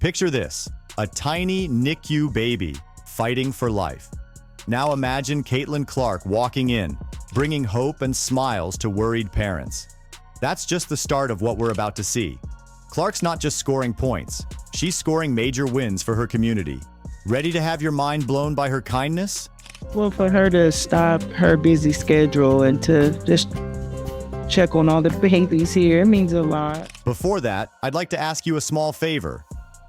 Picture this, a tiny NICU baby fighting for life. Now imagine Caitlin Clark walking in, bringing hope and smiles to worried parents. That's just the start of what we're about to see. Clark's not just scoring points, she's scoring major wins for her community. Ready to have your mind blown by her kindness? Well, for her to stop her busy schedule and to just check on all the babies here, it means a lot. Before that, I'd like to ask you a small favor.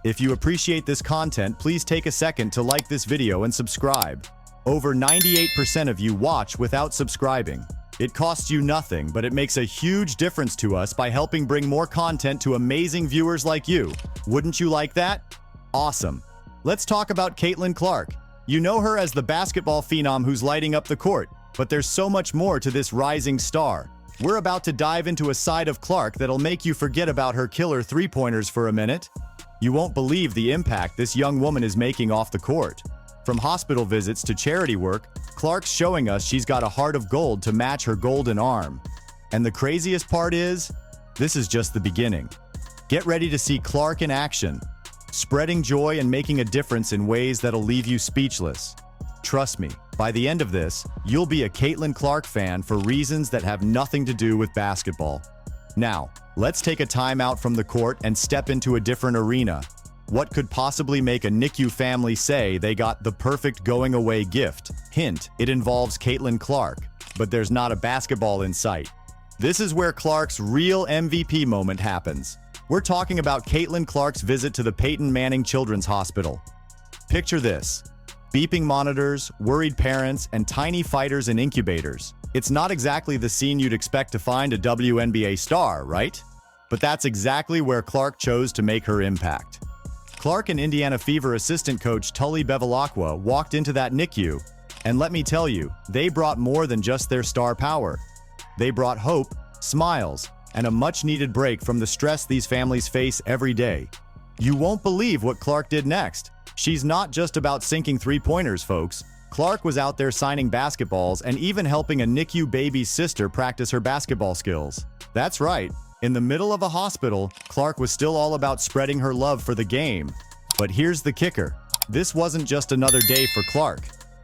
If you appreciate this content, please take a second to like this video and subscribe. Over 98% of you watch without subscribing. It costs you nothing, but it makes a huge difference to us by helping bring more content to amazing viewers like you. Wouldn't you like that? Awesome. Let's talk about Caitlin Clark. You know her as the basketball phenom who's lighting up the court, but there's so much more to this rising star. We're about to dive into a side of Clark that'll make you forget about her killer three-pointers for a minute. You won't believe the impact this young woman is making off the court. From hospital visits to charity work, Clark's showing us she's got a heart of gold to match her golden arm. And the craziest part is, this is just the beginning. Get ready to see Clark in action, spreading joy and making a difference in ways that'll leave you speechless. Trust me, by the end of this, you'll be a Caitlin Clark fan for reasons that have nothing to do with basketball. Now, let's take a time out from the court and step into a different arena. What could possibly make a NICU family say they got the perfect going-away gift? Hint, it involves Caitlin Clark, but there's not a basketball in sight. This is where Clark's real MVP moment happens. We're talking about Caitlin Clark's visit to the Peyton Manning Children's Hospital. Picture this: beeping monitors, worried parents, and tiny fighters in incubators. It's not exactly the scene you'd expect to find a WNBA star, right? But that's exactly where Clark chose to make her impact. Clark and Indiana Fever assistant coach Tully Bevilacqua walked into that NICU, and let me tell you, they brought more than just their star power. They brought hope, smiles, and a much-needed break from the stress these families face every day. You won't believe what Clark did next. She's not just about sinking three-pointers, folks. Clark was out there signing basketballs and even helping a NICU baby's sister practice her basketball skills. That's right. In the middle of a hospital, Clark was still all about spreading her love for the game. But here's the kicker. This wasn't just another day for Clark.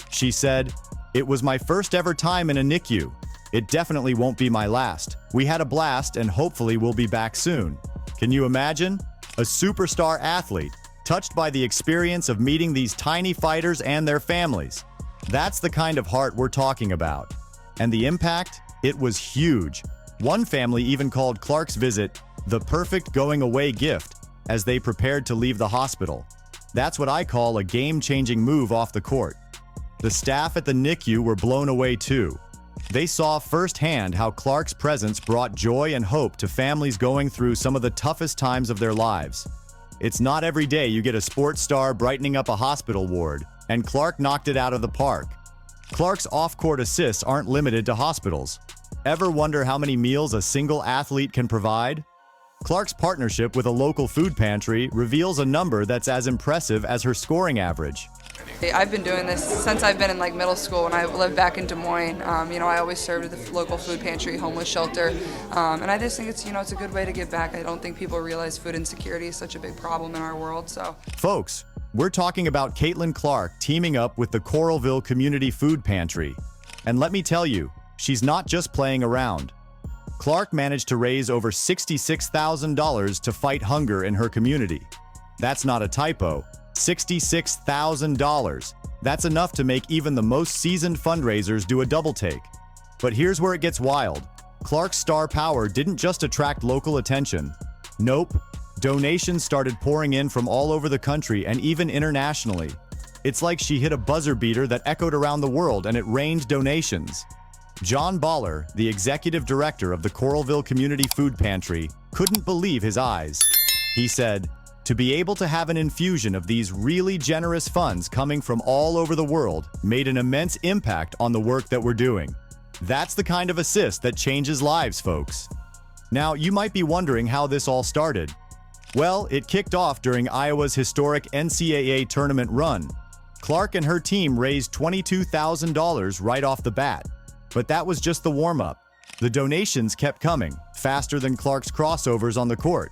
She said, "It was my first ever time in a NICU. It definitely won't be my last. We had a blast and hopefully we'll be back soon." Can you imagine? A superstar athlete, touched by the experience of meeting these tiny fighters and their families. That's the kind of heart we're talking about. And the impact? It was huge. One family even called Clark's visit the perfect going-away gift as they prepared to leave the hospital. That's what I call a game-changing move off the court. The staff at the NICU were blown away too. They saw firsthand how Clark's presence brought joy and hope to families going through some of the toughest times of their lives. It's not every day you get a sports star brightening up a hospital ward, and Clark knocked it out of the park. Clark's off-court assists aren't limited to hospitals. Ever wonder how many meals a single athlete can provide? Clark's partnership with a local food pantry reveals a number that's as impressive as her scoring average. I've been doing this since I've been in middle school when I lived back in Des Moines. I always served at the local food pantry, homeless shelter, and I just think it's a good way to give back. I don't think people realize food insecurity is such a big problem in our world. So, folks, we're talking about Caitlin Clark teaming up with the Coralville Community Food Pantry. And let me tell you, she's not just playing around. Clark managed to raise over $66,000 to fight hunger in her community. That's not a typo. $66,000. That's enough to make even the most seasoned fundraisers do a double take. But here's where it gets wild. Clark's star power didn't just attract local attention. Nope. Donations started pouring in from all over the country and even internationally. It's like she hit a buzzer beater that echoed around the world and it rained donations. John Baller, the executive director of the Coralville Community Food Pantry, couldn't believe his eyes. He said, "To be able to have an infusion of these really generous funds coming from all over the world made an immense impact on the work that we're doing." That's the kind of assist that changes lives, folks. Now, you might be wondering how this all started. Well, it kicked off during Iowa's historic NCAA tournament run. Clark and her team raised $22,000 right off the bat. But that was just the warm-up. The donations kept coming, faster than Clark's crossovers on the court.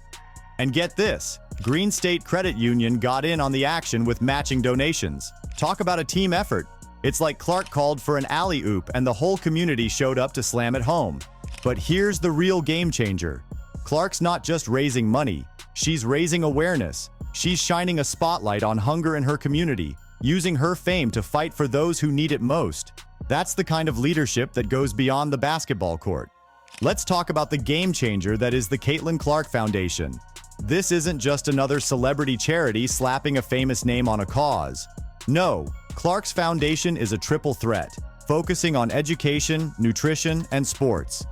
And get this, Green State Credit Union got in on the action with matching donations. Talk about a team effort. It's like Clark called for an alley-oop and the whole community showed up to slam it home. But here's the real game changer. Clark's not just raising money, she's raising awareness. She's shining a spotlight on hunger in her community, using her fame to fight for those who need it most. That's the kind of leadership that goes beyond the basketball court. Let's talk about the game changer that is the Caitlin Clark Foundation. This isn't just another celebrity charity slapping a famous name on a cause. No, Clark's foundation is a triple threat, focusing on education, nutrition, and sports.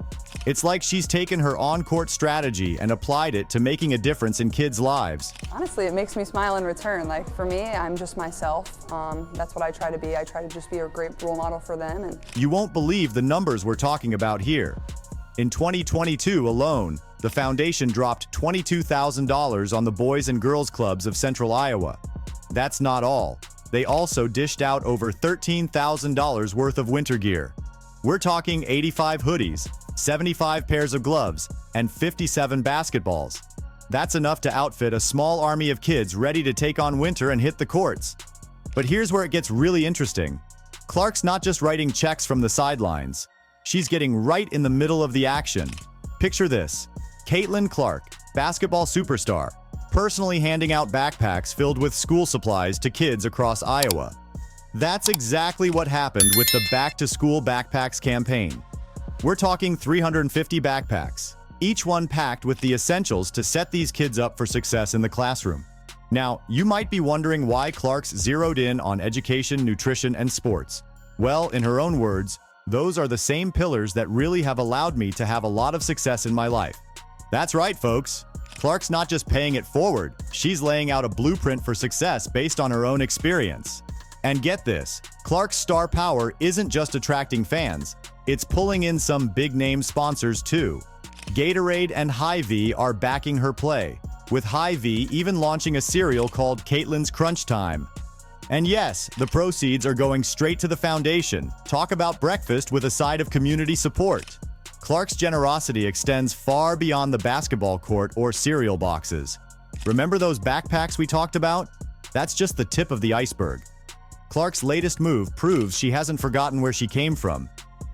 It's like she's taken her on-court strategy and applied it to making a difference in kids' lives. Honestly, it makes me smile in return. Like, for me, I'm just myself. That's what I try to be. I try to just be a great role model for them. And you won't believe the numbers we're talking about here. In 2022 alone, the foundation dropped $22,000 on the Boys and Girls Clubs of Central Iowa. That's not all. They also dished out over $13,000 worth of winter gear. We're talking 85 hoodies, 75 pairs of gloves, and 57 basketballs. That's enough to outfit a small army of kids ready to take on winter and hit the courts. But here's where it gets really interesting. Clark's not just writing checks from the sidelines. She's getting right in the middle of the action. Picture this: Caitlin Clark, basketball superstar, personally handing out backpacks filled with school supplies to kids across Iowa. That's exactly what happened with the Back to School Backpacks campaign. We're talking 350 backpacks, each one packed with the essentials to set these kids up for success in the classroom. Now, you might be wondering why Clark's zeroed in on education, nutrition, and sports. Well, in her own words, those are the same pillars that really have allowed me to have a lot of success in my life. That's right, folks. Clark's not just paying it forward, she's laying out a blueprint for success based on her own experience. And get this, Clark's star power isn't just attracting fans, it's pulling in some big-name sponsors too. Gatorade and Hy-Vee are backing her play, with Hy-Vee even launching a cereal called Caitlin's Crunch Time. And yes, the proceeds are going straight to the foundation. Talk about breakfast with a side of community support. Clark's generosity extends far beyond the basketball court or cereal boxes. Remember those backpacks we talked about? That's just the tip of the iceberg. Clark's latest move proves she hasn't forgotten where she came from,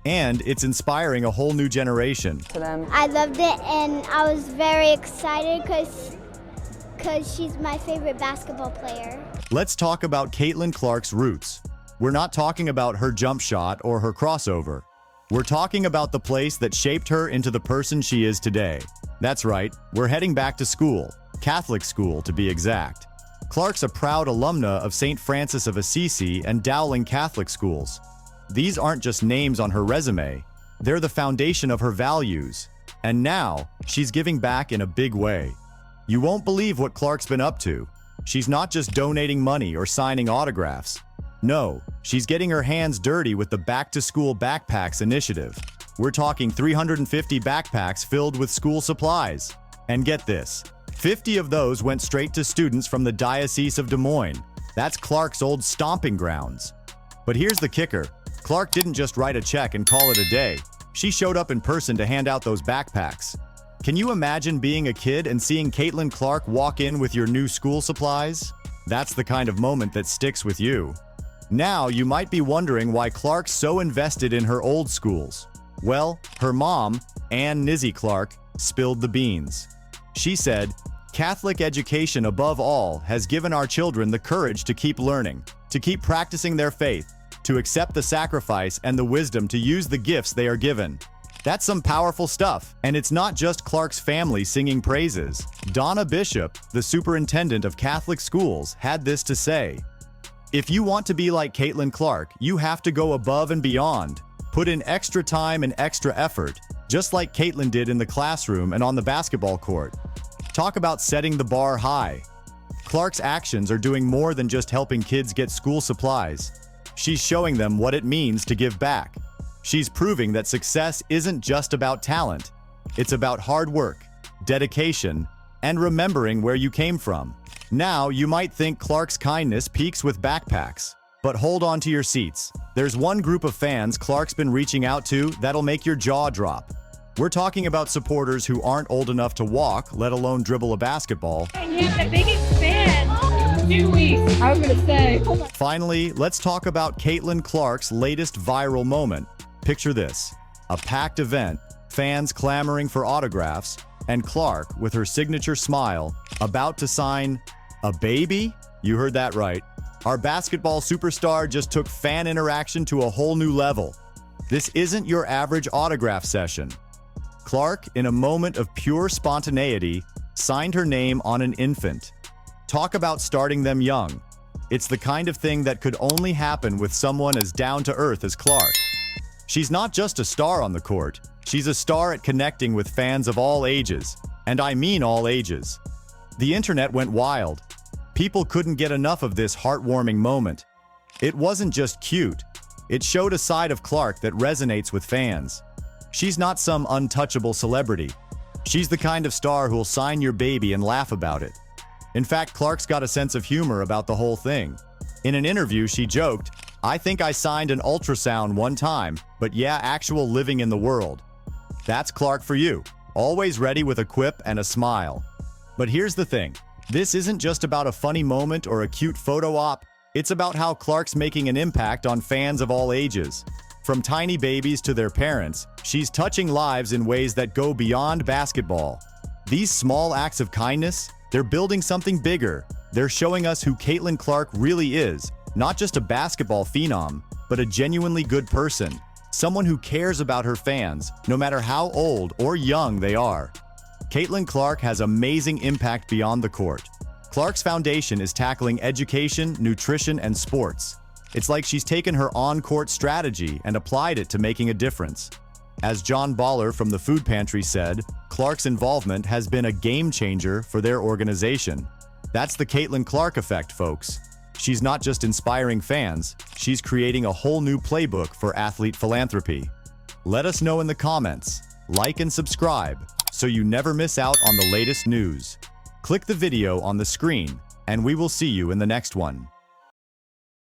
and it's inspiring a whole new generation. to them, I loved it and I was very excited because she's my favorite basketball player. Let's talk about Caitlin Clark's roots. We're not talking about her jump shot or her crossover. We're talking about the place that shaped her into the person she is today. That's right, we're heading back to school, Catholic school to be exact. Clark's a proud alumna of St. Francis of Assisi and Dowling Catholic schools. These aren't just names on her resume, they're the foundation of her values. And now, she's giving back in a big way. You won't believe what Clark's been up to. She's not just donating money or signing autographs. No, she's getting her hands dirty with the Back to School Backpacks initiative. We're talking 350 backpacks filled with school supplies. And get this, 50 of those went straight to students from the Diocese of Des Moines. That's Clark's old stomping grounds. But here's the kicker. Clark didn't just write a check and call it a day. She showed up in person to hand out those backpacks. Can you imagine being a kid and seeing Caitlin Clark walk in with your new school supplies? That's the kind of moment that sticks with you. Now, you might be wondering why Clark's so invested in her old schools. Well, her mom, Ann Nizzy Clark, spilled the beans. She said, "Catholic education above all has given our children the courage to keep learning, to keep practicing their faith, to accept the sacrifice and the wisdom to use the gifts they are given." That's some powerful stuff, and it's not just Clark's family singing praises. Donna Bishop, the superintendent of Catholic schools, had this to say: "If you want to be like Caitlin Clark, you have to go above and beyond. Put in extra time and extra effort, just like Caitlin did in the classroom and on the basketball court." Talk about setting the bar high. Clark's actions are doing more than just helping kids get school supplies. She's showing them what it means to give back. She's proving that success isn't just about talent. It's about hard work, dedication, and remembering where you came from. Now, you might think Clark's kindness peaks with backpacks. But hold on to your seats. There's one group of fans Clark's been reaching out to that'll make your jaw drop. We're talking about supporters who aren't old enough to walk, let alone dribble a basketball. You have the biggest fan. 2 weeks. I was gonna say. Finally, let's talk about Caitlin Clark's latest viral moment. Picture this: a packed event, fans clamoring for autographs, and Clark, with her signature smile, about to sign a baby? You heard that right. Our basketball superstar just took fan interaction to a whole new level. This isn't your average autograph session. Clark, in a moment of pure spontaneity, signed her name on an infant. Talk about starting them young. It's the kind of thing that could only happen with someone as down-to-earth as Clark. She's not just a star on the court, she's a star at connecting with fans of all ages, and I mean all ages. The internet went wild. People couldn't get enough of this heartwarming moment. It wasn't just cute, it showed a side of Clark that resonates with fans. She's not some untouchable celebrity. She's the kind of star who'll sign your baby and laugh about it. In fact, Clark's got a sense of humor about the whole thing. In an interview, she joked, "I think I signed an ultrasound one time, but yeah, actual living in the world." That's Clark for you, always ready with a quip and a smile. But here's the thing, this isn't just about a funny moment or a cute photo op, it's about how Clark's making an impact on fans of all ages. From tiny babies to their parents, she's touching lives in ways that go beyond basketball. These small acts of kindness, they're building something bigger. They're showing us who Caitlin Clark really is, not just a basketball phenom, but a genuinely good person. Someone who cares about her fans, no matter how old or young they are. Caitlin Clark has amazing impact beyond the court. Clark's foundation is tackling education, nutrition, and sports. It's like she's taken her on-court strategy and applied it to making a difference. As John Baller from the food pantry said, Clark's involvement has been a game changer for their organization. That's the Caitlin Clark effect, folks. She's not just inspiring fans, she's creating a whole new playbook for athlete philanthropy. Let us know in the comments, like and subscribe, so you never miss out on the latest news. Click the video on the screen, and we will see you in the next one.